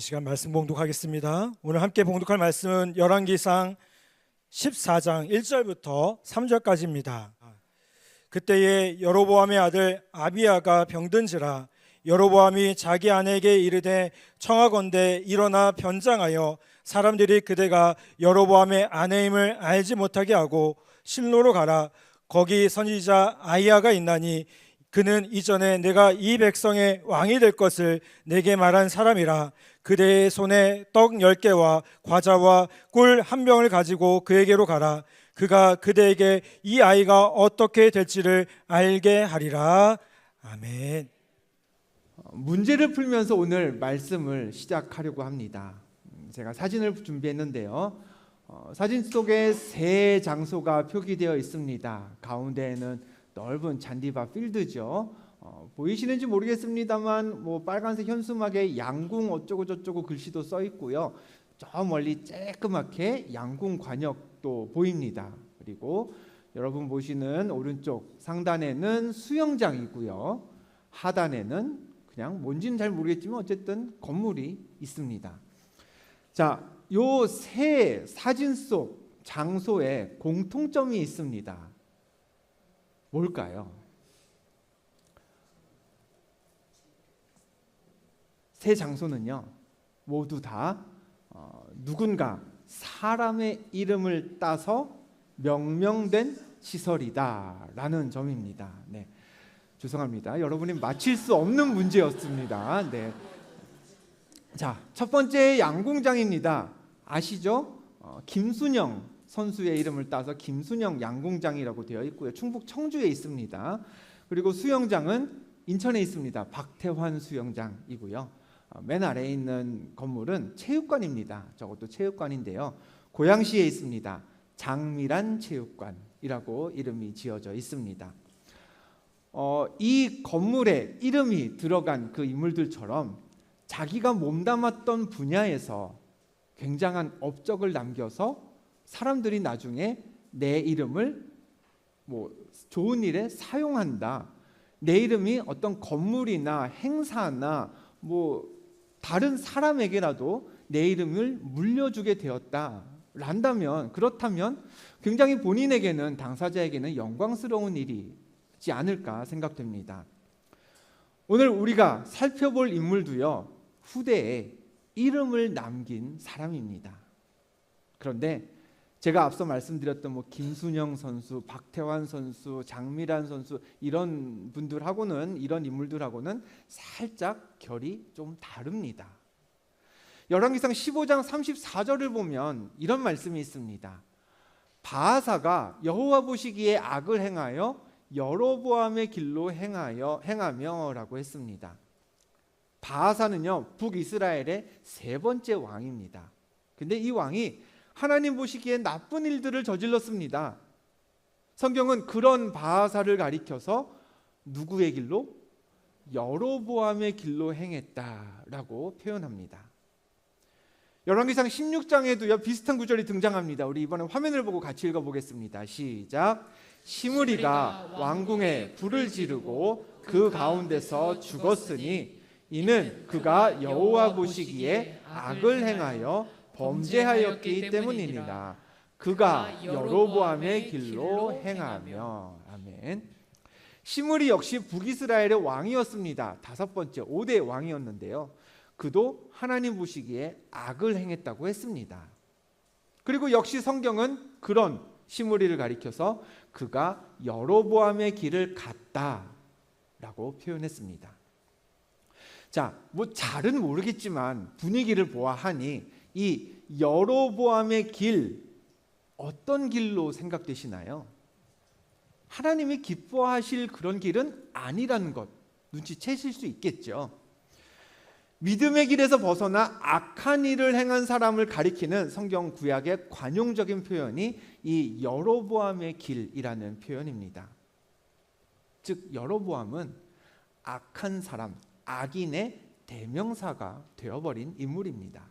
이 시간 말씀 봉독하겠습니다. 오늘 함께 봉독할 말씀은 열왕기상 14장 1절부터 3절까지입니다. 그때에 여로보암의 아들 아비야가 병든지라 여로보암이 자기 아내에게 이르되 청하건대 일어나 변장하여 사람들이 그대가 여로보암의 아내임을 알지 못하게 하고 실로로 가라. 거기 선지자 아히야가 있나니 그는 이전에 내가 이 백성의 왕이 될 것을 내게 말한 사람이라. 그대의 손에 떡 10개와 과자와 꿀 한 병을 가지고 그에게로 가라. 그가 그대에게 이 아이가 어떻게 될지를 알게 하리라. 아멘. 문제를 풀면서 오늘 말씀을 시작하려고 합니다. 제가 사진을 준비했는데요. 사진 속에 세 장소가 표기되어 있습니다. 가운데에는 넓은 잔디밭 필드죠. 보이시는지 모르겠습니다만 빨간색 현수막에 양궁 어쩌고 저쩌고 글씨도 써 있고요. 저 멀리 쬐끄맣게 양궁 관역도 보입니다. 그리고 여러분 보시는 오른쪽 상단에는 수영장이고요. 하단에는 그냥 뭔지는 잘 모르겠지만 어쨌든 건물이 있습니다. 자, 요 세 사진 속 장소에 공통점이 있습니다. 뭘까요? 세 장소는요, 모두 다 누군가 사람의 이름을 따서 명명된 시설이다라는 점입니다. 네, 죄송합니다. 여러분이 맞힐 수 없는 문제였습니다. 네. 자, 첫 번째 양궁장입니다. 아시죠? 김순영 선수의 이름을 따서 김순영 양궁장이라고 되어 있고요. 충북 청주에 있습니다. 그리고 수영장은 인천에 있습니다. 박태환 수영장이고요. 맨 아래에 있는 건물은 체육관입니다. 저것도 체육관인데요. 고양시에 있습니다. 장미란 체육관이라고 이름이 지어져 있습니다. 이 건물에 이름이 들어간 그 인물들처럼 자기가 몸담았던 분야에서 굉장한 업적을 남겨서 사람들이 나중에 내 이름을 좋은 일에 사용한다. 내 이름이 어떤 건물이나 행사나 다른 사람에게라도 내 이름을 물려주게 되었다란다면, 그렇다면 굉장히 본인에게는, 당사자에게는 영광스러운 일이지 않을까 생각됩니다. 오늘 우리가 살펴볼 인물도요, 후대에 이름을 남긴 사람입니다. 그런데 제가 앞서 말씀드렸던 김순영 선수, 박태환 선수, 장미란 선수 이런 분들하고는, 이런 인물들하고는 살짝 결이 좀 다릅니다. 열왕기상 15장 34절을 보면 이런 말씀이 있습니다. 바하사가 여호와 보시기에 악을 행하여 여로보암의 길로 행하며라고 했습니다. 바하사는요, 북이스라엘의 세 번째 왕입니다. 근데 이 왕이 하나님 보시기에 나쁜 일들을 저질렀습니다. 성경은 그런 바하사를 가리켜서 누구의 길로? 여로보암의 길로 행했다라고 표현합니다. 열왕기상 16장에도요 비슷한 구절이 등장합니다. 우리 이번에 화면을 보고 같이 읽어보겠습니다. 시작. 시므리가 왕궁에 불을 지르고 그 가운데서 죽었으니 이는 그가 여호와 보시기에 악을 행하여 범죄하였기 때문이니라. 그가 여로보암의 길로 행하며. 아멘. 시므리 역시 북이스라엘의 왕이었습니다. 5번째 5대 왕이었는데요, 그도 하나님 보시기에 악을 행했다고 했습니다. 그리고 역시 성경은 그런 시므리를 가리켜서 그가 여로보암의 길을 갔다라고 표현했습니다. 자, 잘은 모르겠지만 분위기를 보아하니 이 여로보암의 길, 어떤 길로 생각되시나요? 하나님이 기뻐하실 그런 길은 아니라는 것 눈치채실 수 있겠죠. 믿음의 길에서 벗어나 악한 일을 행한 사람을 가리키는 성경 구약의 관용적인 표현이 이 여로보암의 길이라는 표현입니다. 즉 여로보암은 악한 사람, 악인의 대명사가 되어버린 인물입니다.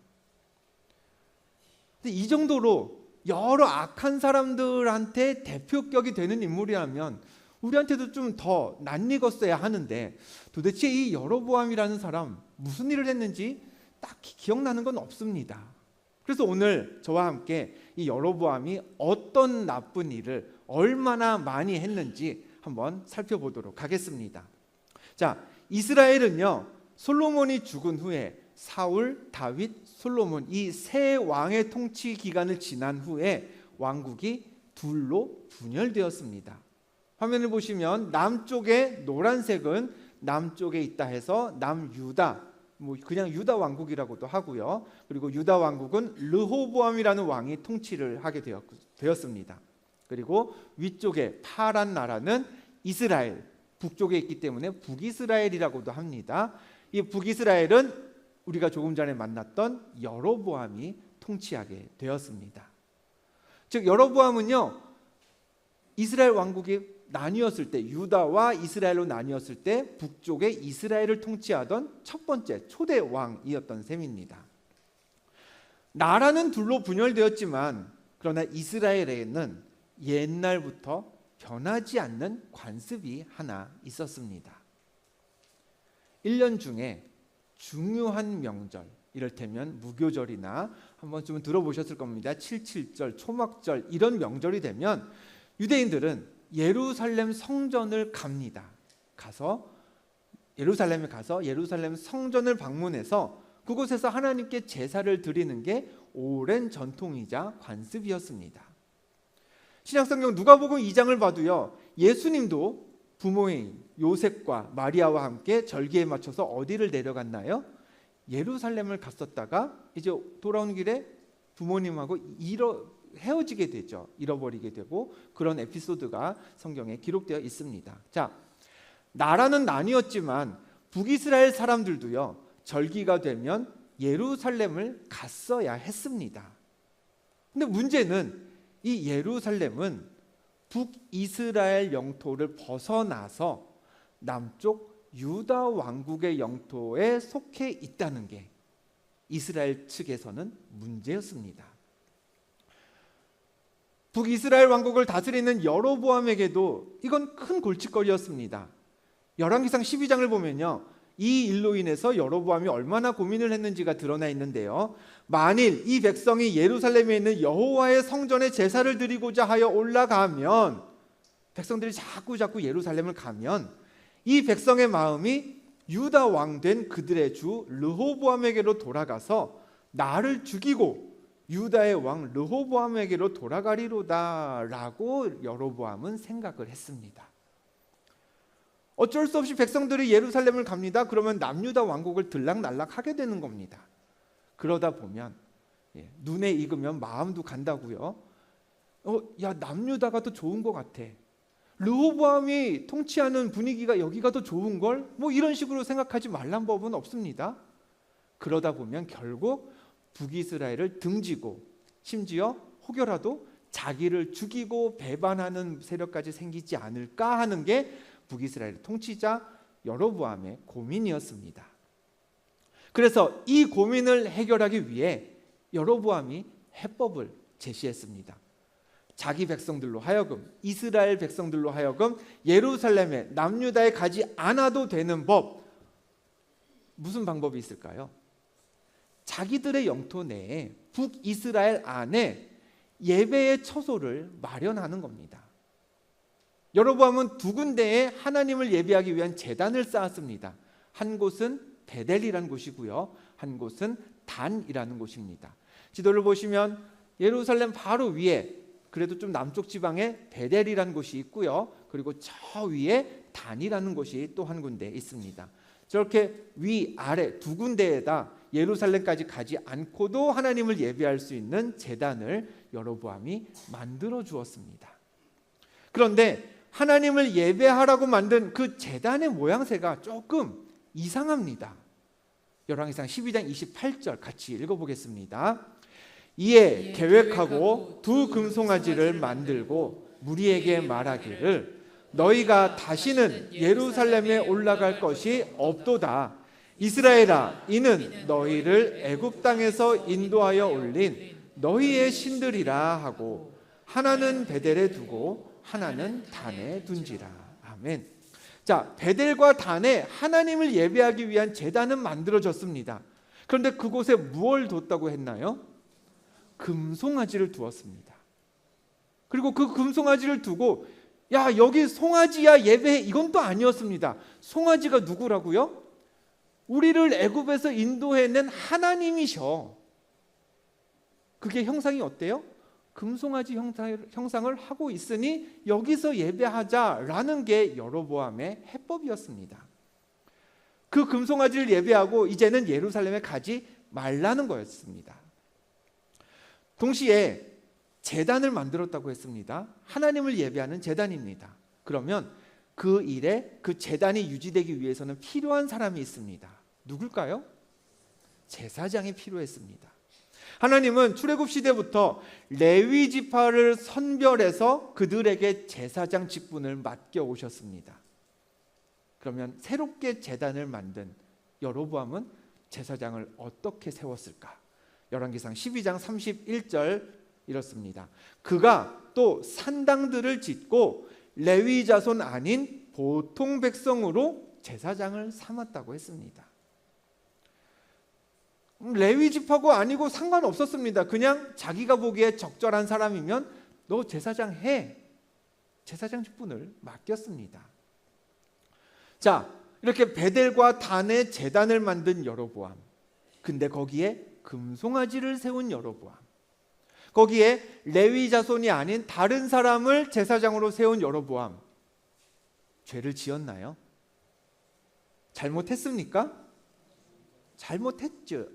근데 이 정도로 여러 악한 사람들한테 대표격이 되는 인물이라면 우리한테도 좀 더 낯익었어야 하는데, 도대체 이 여로보암이라는 사람 무슨 일을 했는지 딱히 기억나는 건 없습니다. 그래서 오늘 저와 함께 이 여로보암이 어떤 나쁜 일을 얼마나 많이 했는지 한번 살펴보도록 하겠습니다. 자, 이스라엘은요, 솔로몬이 죽은 후에 사울, 다윗, 솔로몬 이 세 왕의 통치 기간을 지난 후에 왕국이 둘로 분열되었습니다. 화면을 보시면 남쪽에 노란색은 남쪽에 있다 해서 남유다, 그냥 유다 왕국이라고도 하고요. 그리고 유다 왕국은 르호보암이라는 왕이 통치를 하게 되었습니다. 그리고 위쪽에 파란 나라는 이스라엘, 북쪽에 있기 때문에 북이스라엘이라고도 합니다. 이 북이스라엘은 우리가 조금 전에 만났던 여로보암이 통치하게 되었습니다. 즉 여로보암은요, 이스라엘 왕국이 나뉘었을 때, 유다와 이스라엘로 나뉘었을 때 북쪽에 이스라엘을 통치하던 첫 번째 초대 왕이었던 셈입니다. 나라는 둘로 분열되었지만 그러나 이스라엘에는 옛날부터 변하지 않는 관습이 하나 있었습니다. 1년 중에 중요한 명절, 이를테면 무교절이나 한 번쯤은 들어보셨을 겁니다. 7.7절, 초막절 이런 명절이 되면 유대인들은 예루살렘 성전을 갑니다. 예루살렘에 가서 예루살렘 성전을 방문해서 그곳에서 하나님께 제사를 드리는 게 오랜 전통이자 관습이었습니다. 신약성경 누가복음 2장을 봐도요, 예수님도 부모인 요셉과 마리아와 함께 절기에 맞춰서 어디를 내려갔나요? 예루살렘을 갔었다가 이제 돌아오는 길에 부모님하고 헤어지게 되죠. 잃어버리게 되고 그런 에피소드가 성경에 기록되어 있습니다. 자, 나라는 나뉘었지만 북이스라엘 사람들도요, 절기가 되면 예루살렘을 갔어야 했습니다. 근데 문제는 이 예루살렘은 북이스라엘 영토를 벗어나서 남쪽 유다 왕국의 영토에 속해 있다는 게 이스라엘 측에서는 문제였습니다. 북이스라엘 왕국을 다스리는 여로보암에게도 이건 큰 골칫거리였습니다. 열왕기상 12장을 보면요, 이 일로 인해서 여로보암이 얼마나 고민을 했는지가 드러나 있는데요, 만일 이 백성이 예루살렘에 있는 여호와의 성전에 제사를 드리고자 하여 올라가면, 백성들이 자꾸 예루살렘을 가면 이 백성의 마음이 유다 왕 된 그들의 주 르호보암에게로 돌아가서 나를 죽이고 유다의 왕 르호보암에게로 돌아가리로다라고 여로보암은 생각을 했습니다. 어쩔 수 없이 백성들이 예루살렘을 갑니다. 그러면 남유다 왕국을 들락날락하게 되는 겁니다. 그러다 보면 눈에 익으면 마음도 간다고요. 야, 남유다가 더 좋은 것 같아. 르호보암이 통치하는 분위기가 여기가 더 좋은 걸? 이런 식으로 생각하지 말란 법은 없습니다. 그러다 보면 결국 북이스라엘을 등지고 심지어 혹여라도 자기를 죽이고 배반하는 세력까지 생기지 않을까 하는 게 북이스라엘 통치자 여로보암의 고민이었습니다. 그래서 이 고민을 해결하기 위해 여로보암이 해법을 제시했습니다. 자기 백성들로 하여금, 이스라엘 백성들로 하여금 예루살렘에 남유다에 가지 않아도 되는 법, 무슨 방법이 있을까요? 자기들의 영토 내에 북이스라엘 안에 예배의 처소를 마련하는 겁니다. 여로보암은 두 군데에 하나님을 예배하기 위한 제단을 쌓았습니다. 한 곳은 베델이라는 곳이고요, 한 곳은 단이라는 곳입니다. 지도를 보시면 예루살렘 바로 위에, 그래도 좀 남쪽 지방에 베델이라는 곳이 있고요, 그리고 저 위에 단이라는 곳이 또 한 군데 있습니다. 저렇게 위, 아래 두 군데에다 예루살렘까지 가지 않고도 하나님을 예배할 수 있는 제단을 여로보암이 만들어 주었습니다. 그런데 하나님을 예배하라고 만든 그 제단의 모양새가 조금 이상합니다. 열왕기상 12장 28절 같이 읽어보겠습니다. 이에 계획하고 두 금송아지를 만들고 무리에게 말하기를 너희가 다시는 예루살렘에 올라갈 것이 없도다. 이스라엘아, 이는 너희를 애굽 땅에서 인도하여 올린 너희의 신들이라 하고 하나는 베델에 두고 하나는 단에 둔지라. 아멘. 자, 베델과 단에 하나님을 예배하기 위한 제단은 만들어졌습니다. 그런데 그곳에 무엇을 뒀다고 했나요? 금송아지를 두었습니다. 그리고 그 금송아지를 두고 야 여기 송아지야 예배해, 이건 또 아니었습니다. 송아지가 누구라고요? 우리를 애굽에서 인도해낸 하나님이셔. 그게 형상이 어때요? 금송아지 형상을 하고 있으니 여기서 예배하자라는 게 여로보암의 해법이었습니다. 그 금송아지를 예배하고 이제는 예루살렘에 가지 말라는 거였습니다. 동시에 제단을 만들었다고 했습니다. 하나님을 예배하는 제단입니다. 그러면 그 일에 그 제단이 유지되기 위해서는 필요한 사람이 있습니다. 누굴까요? 제사장이 필요했습니다. 하나님은 출애굽 시대부터 레위 지파를 선별해서 그들에게 제사장 직분을 맡겨 오셨습니다. 그러면 새롭게 제단을 만든 여로보암은 제사장을 어떻게 세웠을까? 열왕기상 12장 31절 이렇습니다. 그가 또 산당들을 짓고 레위 자손 아닌 보통 백성으로 제사장을 삼았다고 했습니다. 레위 지파고 아니고 상관없었습니다. 그냥 자기가 보기에 적절한 사람이면 너 제사장 해. 제사장 직분을 맡겼습니다. 자, 이렇게 베델과 단의 제단을 만든 여로보암. 근데 거기에 금송아지를 세운 여로보암. 거기에 레위 자손이 아닌 다른 사람을 제사장으로 세운 여로보암. 죄를 지었나요? 잘못했습니까? 잘못했죠.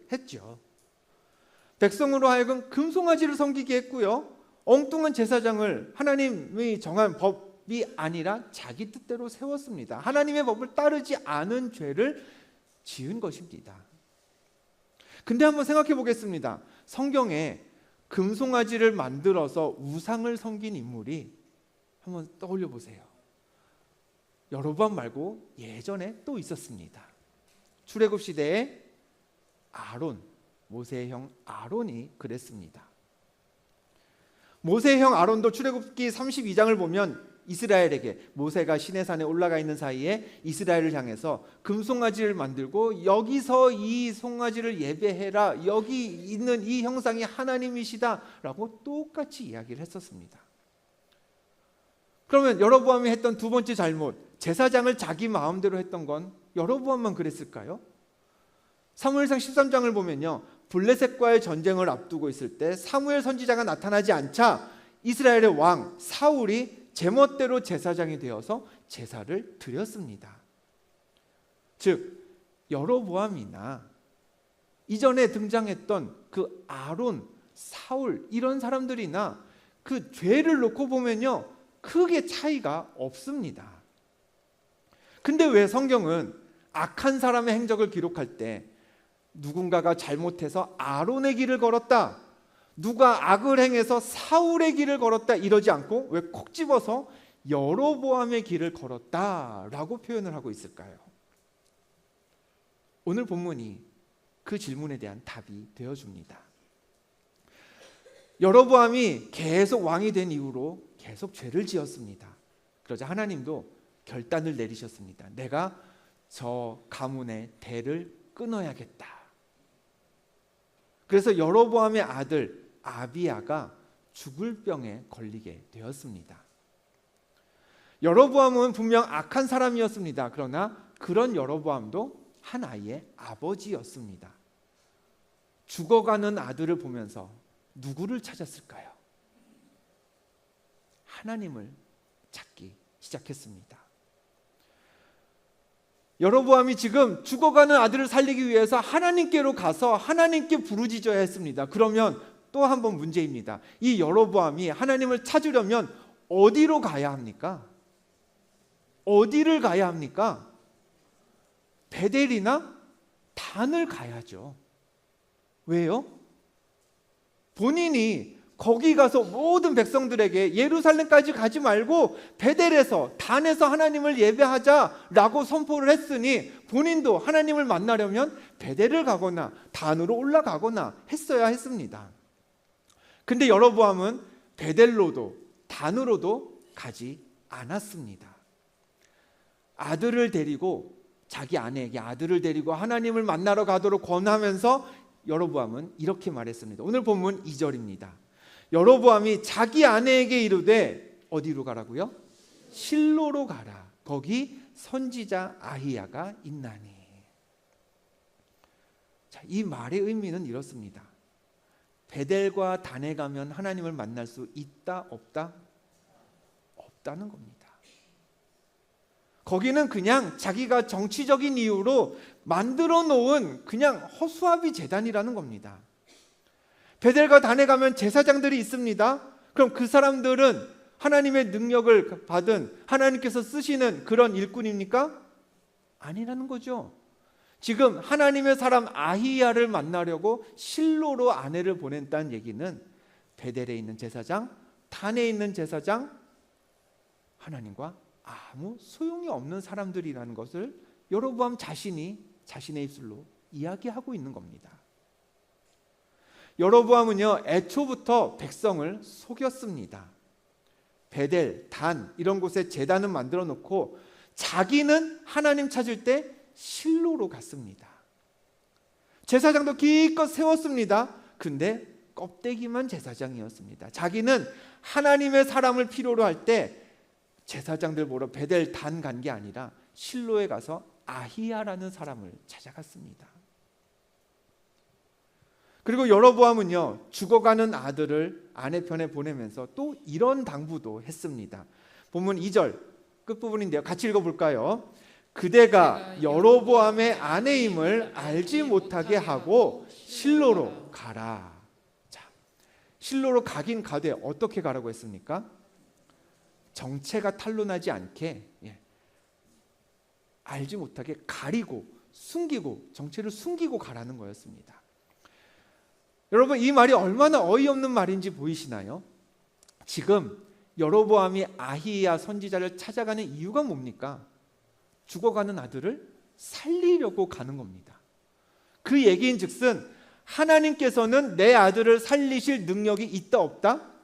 백성으로 하여금 금송아지를 섬기게 했고요. 엉뚱한 제사장을 하나님이 정한 법이 아니라 자기 뜻대로 세웠습니다. 하나님의 법을 따르지 않은 죄를 지은 것입니다. 근데 한번 생각해 보겠습니다. 성경에 금송아지를 만들어서 우상을 섬긴 인물이 한번 떠올려 보세요. 여로보암 말고 예전에 또 있었습니다. 출애굽 시대에 아론, 모세의 형 아론이 그랬습니다. 모세의 형 아론도 출애굽기 32장을 보면 이스라엘에게, 모세가 시내산에 올라가 있는 사이에 이스라엘을 향해서 금송아지를 만들고 여기서 이 송아지를 예배해라, 여기 있는 이 형상이 하나님이시다 라고 똑같이 이야기를 했었습니다. 그러면 여로보암이 했던 두 번째 잘못, 제사장을 자기 마음대로 했던 건 여로보암만 그랬을까요? 사무엘상 13장을 보면요, 블레셋과의 전쟁을 앞두고 있을 때 사무엘 선지자가 나타나지 않자 이스라엘의 왕 사울이 제멋대로 제사장이 되어서 제사를 드렸습니다. 즉 여로보암이나 이전에 등장했던 그 아론, 사울 이런 사람들이나 그 죄를 놓고 보면요 크게 차이가 없습니다. 근데 왜 성경은 악한 사람의 행적을 기록할 때 누군가가 잘못해서 아론의 길을 걸었다, 누가 악을 행해서 사울의 길을 걸었다 이러지 않고 왜 콕 집어서 여로보암의 길을 걸었다라고 표현을 하고 있을까요? 오늘 본문이 그 질문에 대한 답이 되어줍니다. 여로보암이 계속 왕이 된 이후로 계속 죄를 지었습니다. 그러자 하나님도 결단을 내리셨습니다. 내가 저 가문의 대를 끊어야겠다. 그래서 여로보암의 아들 아비야가 죽을 병에 걸리게 되었습니다. 여로보암은 분명 악한 사람이었습니다. 그러나 그런 여로보암도 한 아이의 아버지였습니다. 죽어가는 아들을 보면서 누구를 찾았을까요? 하나님을 찾기 시작했습니다. 여로보암이 지금 죽어가는 아들을 살리기 위해서 하나님께로 가서 하나님께 부르짖어야 했습니다. 그러면 또 한 번 문제입니다. 이 여로보암이 하나님을 찾으려면 어디로 가야 합니까? 어디를 가야 합니까? 베델이나 단을 가야죠. 왜요? 본인이 거기 가서 모든 백성들에게 예루살렘까지 가지 말고 베델에서, 단에서 하나님을 예배하자라고 선포를 했으니 본인도 하나님을 만나려면 베델을 가거나 단으로 올라가거나 했어야 했습니다. 근데 여로보암은 베델로도 단으로도 가지 않았습니다. 아들을 데리고 자기 아내에게 아들을 데리고 하나님을 만나러 가도록 권하면서 여로보암은 이렇게 말했습니다. 오늘 본문 2절입니다. 여로보암이 자기 아내에게 이르되 어디로 가라고요? 실로로 가라. 거기 선지자 아히야가 있나니. 자, 이 말의 의미는 이렇습니다. 베델과 단에 가면 하나님을 만날 수 있다 없다? 없다는 겁니다. 거기는 그냥 자기가 정치적인 이유로 만들어 놓은 그냥 허수아비 제단이라는 겁니다. 베델과 단에 가면 제사장들이 있습니다. 그럼 그 사람들은 하나님의 능력을 받은 하나님께서 쓰시는 그런 일꾼입니까? 아니라는 거죠. 지금 하나님의 사람 아히야를 만나려고 실로로 아내를 보낸다는 얘기는 베델에 있는 제사장, 단에 있는 제사장, 하나님과 아무 소용이 없는 사람들이라는 것을 여로보암 자신이 자신의 입술로 이야기하고 있는 겁니다. 여로보암은요, 애초부터 백성을 속였습니다. 베델, 단 이런 곳에 제단은 만들어 놓고 자기는 하나님 찾을 때 실로로 갔습니다. 제사장도 기껏 세웠습니다. 근데 껍데기만 제사장이었습니다. 자기는 하나님의 사람을 필요로 할 때 제사장들 보러 베델 단 간 게 아니라 실로에 가서 아히야라는 사람을 찾아갔습니다. 그리고 여로보암은요, 죽어가는 아들을 아내 편에 보내면서 또 이런 당부도 했습니다. 본문 2절 끝부분인데요. 같이 읽어볼까요? 그대가 여로보암의 아내임을 알지 못하게 하고 실로로 가라. 자, 실로로 가긴 가되 어떻게 가라고 했습니까? 정체가 탄로나지 않게, 알지 못하게 가리고 숨기고, 정체를 숨기고 가라는 거였습니다. 여러분, 이 말이 얼마나 어이없는 말인지 보이시나요? 지금 여로보암이 아히야 선지자를 찾아가는 이유가 뭡니까? 죽어가는 아들을 살리려고 가는 겁니다. 그 얘기인 즉슨 하나님께서는 내 아들을 살리실 능력이 있다 없다?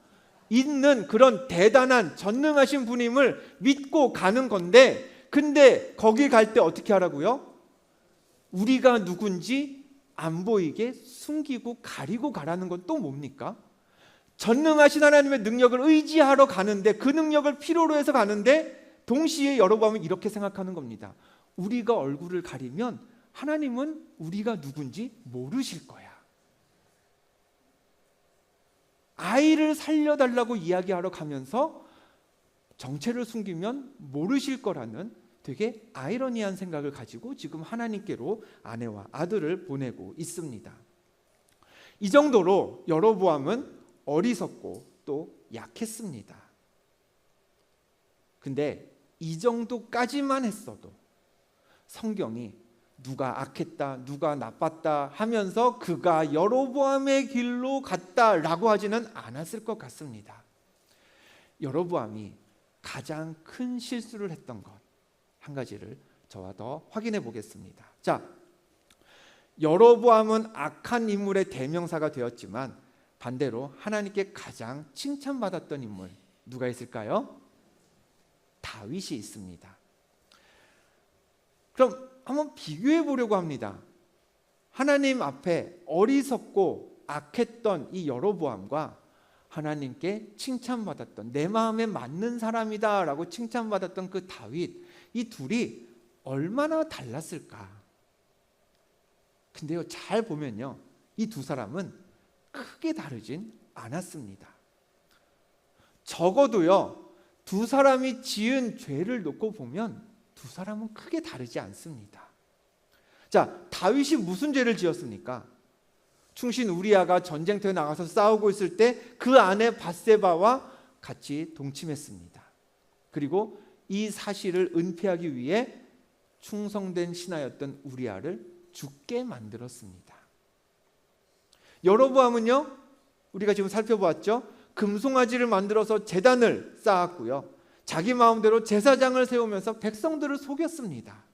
있는 그런 대단한 전능하신 분임을 믿고 가는 건데, 근데 거기 갈 때 어떻게 하라고요? 우리가 누군지 안 보이게 숨기고 가리고 가라는 건 또 뭡니까? 전능하신 하나님의 능력을 의지하러 가는데, 그 능력을 필요로 해서 가는데, 동시에 여로보암은 이렇게 생각하는 겁니다. 우리가 얼굴을 가리면 하나님은 우리가 누군지 모르실 거야. 아이를 살려달라고 이야기하러 가면서 정체를 숨기면 모르실 거라는 되게 아이러니한 생각을 가지고 지금 하나님께로 아내와 아들을 보내고 있습니다. 이 정도로 여로보암은 어리석고 또 약했습니다. 근데 이 정도까지만 했어도 성경이 누가 악했다, 누가 나빴다 하면서 그가 여로보암의 길로 갔다라고 하지는 않았을 것 같습니다. 여로보암이 가장 큰 실수를 했던 것 한 가지를 저와 더 확인해 보겠습니다. 자, 여로보암은 악한 인물의 대명사가 되었지만 반대로 하나님께 가장 칭찬받았던 인물 누가 있을까요? 다윗이 있습니다. 그럼 한번 비교해 보려고 합니다. 하나님 앞에 어리석고 악했던 이 여로보암과 하나님께 칭찬받았던, 내 마음에 맞는 사람이다 라고 칭찬받았던 그 다윗, 이 둘이 얼마나 달랐을까? 근데요, 잘 보면요, 이 두 사람은 크게 다르진 않았습니다. 적어도요, 두 사람이 지은 죄를 놓고 보면 두 사람은 크게 다르지 않습니다. 자, 다윗이 무슨 죄를 지었습니까? 충신 우리아가 전쟁터에 나가서 싸우고 있을 때 그 아내 밧세바와 같이 동침했습니다. 그리고 이 사실을 은폐하기 위해 충성된 신하였던 우리아를 죽게 만들었습니다. 여로보암은요, 우리가 지금 살펴보았죠. 금송아지를 만들어서 제단을 쌓았고요, 자기 마음대로 제사장을 세우면서 백성들을 속였습니다.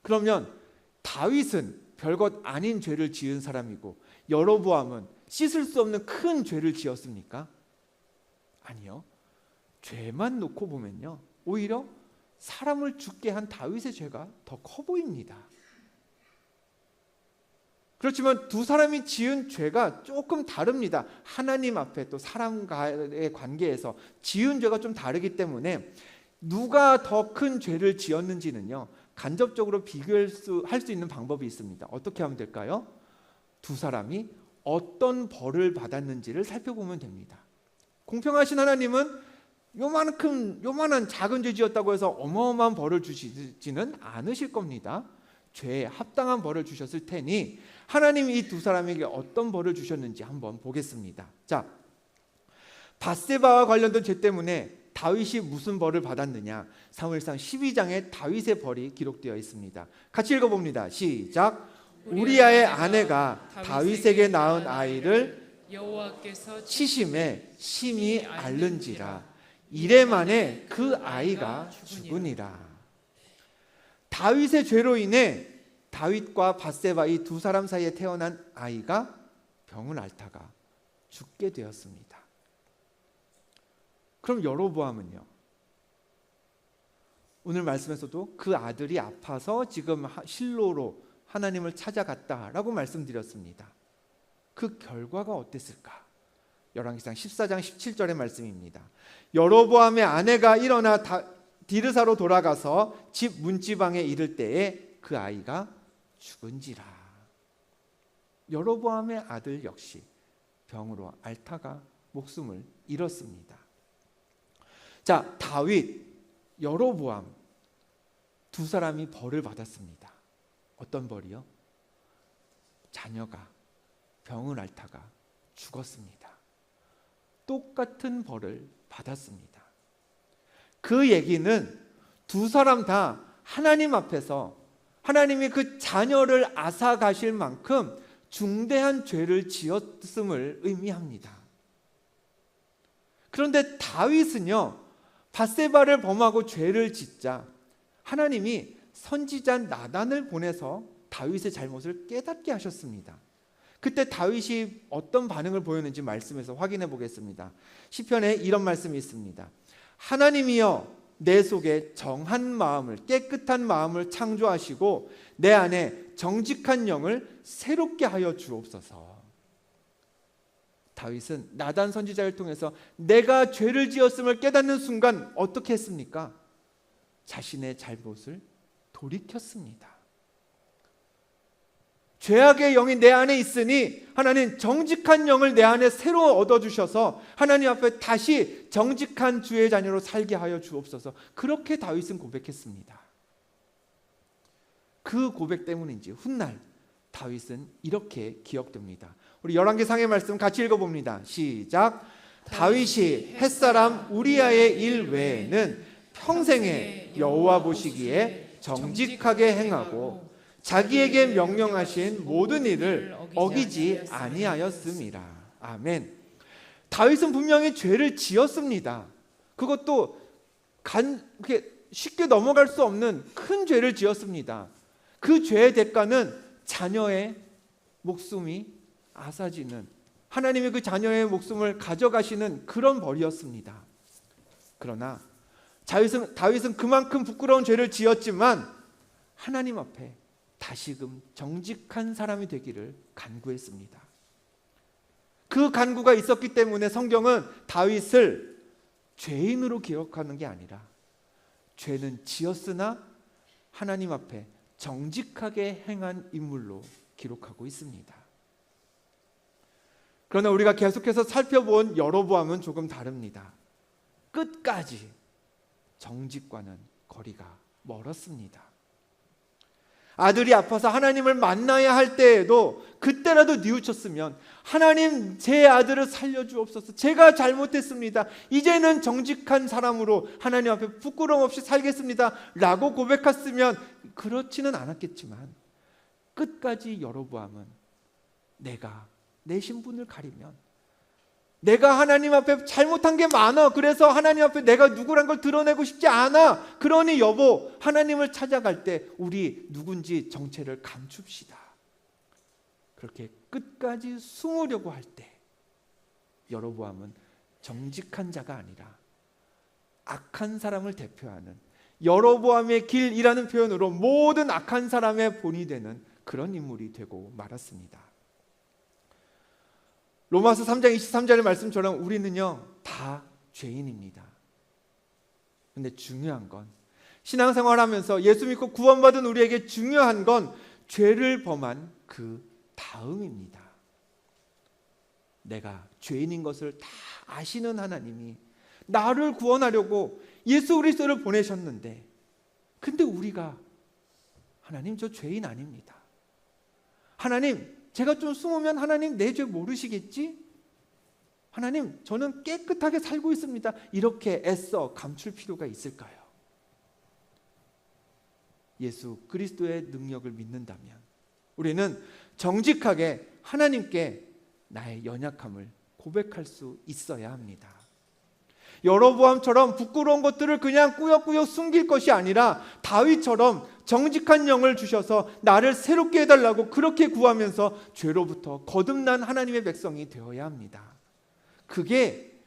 그러면 다윗은 별것 아닌 죄를 지은 사람이고 여로보암은 씻을 수 없는 큰 죄를 지었습니까? 아니요. 죄만 놓고 보면요, 오히려 사람을 죽게 한 다윗의 죄가 더 커 보입니다. 그렇지만 두 사람이 지은 죄가 조금 다릅니다. 하나님 앞에 또 사람과의 관계에서 지은 죄가 좀 다르기 때문에 누가 더 큰 죄를 지었는지는요, 간접적으로 비교할 수 있는 방법이 있습니다. 어떻게 하면 될까요? 두 사람이 어떤 벌을 받았는지를 살펴보면 됩니다. 공평하신 하나님은 요만한 작은 죄 지었다고 해서 어마어마한 벌을 주시지는 않으실 겁니다. 죄에 합당한 벌을 주셨을 테니 하나님이 이 두 사람에게 어떤 벌을 주셨는지 한번 보겠습니다. 자, 밧세바와 관련된 죄 때문에 다윗이 무슨 벌을 받았느냐? 사무엘상 12장에 다윗의 벌이 기록되어 있습니다. 같이 읽어봅니다. 시작. 우리아의 아내가 다윗에게 낳은 아이를 여호와께서 치심에 심히 앓는지라. 이래 만에 그 아이가 죽으니라. 다윗의 죄로 인해 다윗과 밧세바 이 두 사람 사이에 태어난 아이가 병을 앓다가 죽게 되었습니다. 그럼 여로보암은요? 오늘 말씀에서도 그 아들이 아파서 지금 실로로 하나님을 찾아갔다라고 말씀드렸습니다. 그 결과가 어땠을까? 열왕기상 14장 17절의 말씀입니다. 여로보암의 아내가 일어나 디르사로 돌아가서 집 문지방에 이를 때에 그 아이가 죽은지라. 여로보암의 아들 역시 병으로 앓다가 목숨을 잃었습니다. 자, 다윗, 여로보암 두 사람이 벌을 받았습니다. 어떤 벌이요? 자녀가 병을 앓다가 죽었습니다. 똑같은 벌을 받았습니다. 그 얘기는 두 사람 다 하나님 앞에서 하나님이 그 자녀를 앗아가실 만큼 중대한 죄를 지었음을 의미합니다. 그런데 다윗은요, 밧세바를 범하고 죄를 짓자 하나님이 선지자 나단을 보내서 다윗의 잘못을 깨닫게 하셨습니다. 그때 다윗이 어떤 반응을 보였는지 말씀에서 확인해 보겠습니다. 시편에 이런 말씀이 있습니다. 하나님이여 내 속에 정한 마음을, 깨끗한 마음을 창조하시고 내 안에 정직한 영을 새롭게 하여 주옵소서. 다윗은 나단 선지자를 통해서 내가 죄를 지었음을 깨닫는 순간 어떻게 했습니까? 자신의 잘못을 돌이켰습니다. 죄악의 영이 내 안에 있으니 하나님 정직한 영을 내 안에 새로 얻어주셔서 하나님 앞에 다시 정직한 주의 자녀로 살게 하여 주옵소서. 그렇게 다윗은 고백했습니다. 그 고백 때문인지 훗날 다윗은 이렇게 기억됩니다. 우리 열왕기상의 말씀 같이 읽어봅니다. 시작. 다윗이 햇사람 우리아의 일 외에는 평생에 여호와 보시기에 정직하게 행하고 자기에게 명령하신 모든 일을 어기지 아니하였음이라. 아멘. 다윗은 분명히 죄를 지었습니다. 그것도 쉽게 넘어갈 수 없는 큰 죄를 지었습니다. 그 죄의 대가는 자녀의 목숨이 앗아지는, 하나님이 그 자녀의 목숨을 가져가시는 그런 벌이었습니다. 그러나 다윗은 그만큼 부끄러운 죄를 지었지만 하나님 앞에 다시금 정직한 사람이 되기를 간구했습니다. 그 간구가 있었기 때문에 성경은 다윗을 죄인으로 기록하는 게 아니라 죄는 지었으나 하나님 앞에 정직하게 행한 인물로 기록하고 있습니다. 그러나 우리가 계속해서 살펴본 여로보암은 조금 다릅니다. 끝까지 정직과는 거리가 멀었습니다. 아들이 아파서 하나님을 만나야 할 때에도 그때라도 뉘우쳤으면 하나님 제 아들을 살려주옵소서. 제가 잘못했습니다. 이제는 정직한 사람으로 하나님 앞에 부끄러움 없이 살겠습니다 라고 고백했으면 그렇지는 않았겠지만 끝까지 여로보암은 내가 내 신분을 가리면 내가 하나님 앞에 잘못한 게 많아. 그래서 하나님 앞에 내가 누구란 걸 드러내고 싶지 않아. 그러니 여보, 하나님을 찾아갈 때 우리 누군지 정체를 감춥시다. 그렇게 끝까지 숨으려고 할 때 여로보암은 정직한 자가 아니라 악한 사람을 대표하는 여로보암의 길이라는 표현으로 모든 악한 사람의 본이 되는 그런 인물이 되고 말았습니다. 로마서 3장 23절의 말씀처럼 우리는요 다 죄인입니다. 근데 중요한 건 신앙생활하면서 예수 믿고 구원받은 우리에게 중요한 건 죄를 범한 그 다음입니다. 내가 죄인인 것을 다 아시는 하나님이 나를 구원하려고 예수 그리스도를 보내셨는데, 근데 우리가 하나님 저 죄인 아닙니다. 하나님 제가 좀 숨으면 하나님 내 죄 모르시겠지? 하나님 저는 깨끗하게 살고 있습니다. 이렇게 애써 감출 필요가 있을까요? 예수 그리스도의 능력을 믿는다면 우리는 정직하게 하나님께 나의 연약함을 고백할 수 있어야 합니다. 여로보암처럼 부끄러운 것들을 그냥 꾸역꾸역 숨길 것이 아니라 다윗처럼 정직한 영을 주셔서 나를 새롭게 해달라고 그렇게 구하면서 죄로부터 거듭난 하나님의 백성이 되어야 합니다. 그게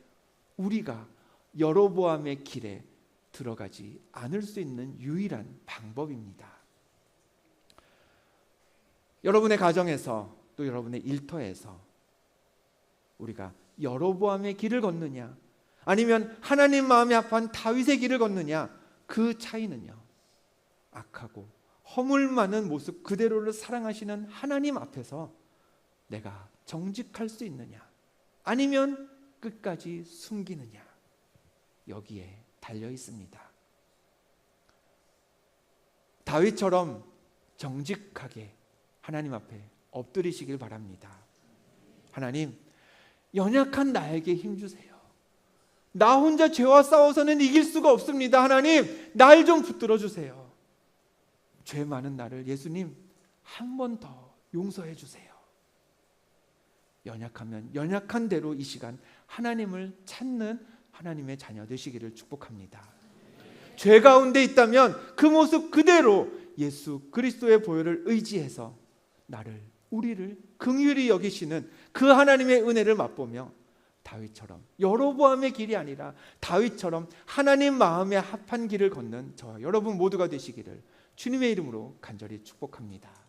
우리가 여로보암의 길에 들어가지 않을 수 있는 유일한 방법입니다. 여러분의 가정에서 또 여러분의 일터에서 우리가 여로보암의 길을 걷느냐 아니면 하나님 마음에 합한 다윗의 길을 걷느냐, 그 차이는요 악하고 허물 많은 모습 그대로를 사랑하시는 하나님 앞에서 내가 정직할 수 있느냐 아니면 끝까지 숨기느냐, 여기에 달려 있습니다. 다윗처럼 정직하게 하나님 앞에 엎드리시길 바랍니다. 하나님, 연약한 나에게 힘주세요. 나 혼자 죄와 싸워서는 이길 수가 없습니다. 하나님, 날 좀 붙들어 주세요. 죄 많은 나를 예수님 한 번 더 용서해 주세요. 연약하면 연약한 대로 이 시간 하나님을 찾는 하나님의 자녀 되시기를 축복합니다. 죄 가운데 있다면 그 모습 그대로 예수 그리스도의 보혈을 의지해서 우리를 긍휼히 여기시는 그 하나님의 은혜를 맛보며 다윗처럼 여로보암의 길이 아니라 다윗처럼 하나님 마음에 합한 길을 걷는 저와 여러분 모두가 되시기를 주님의 이름으로 간절히 축복합니다.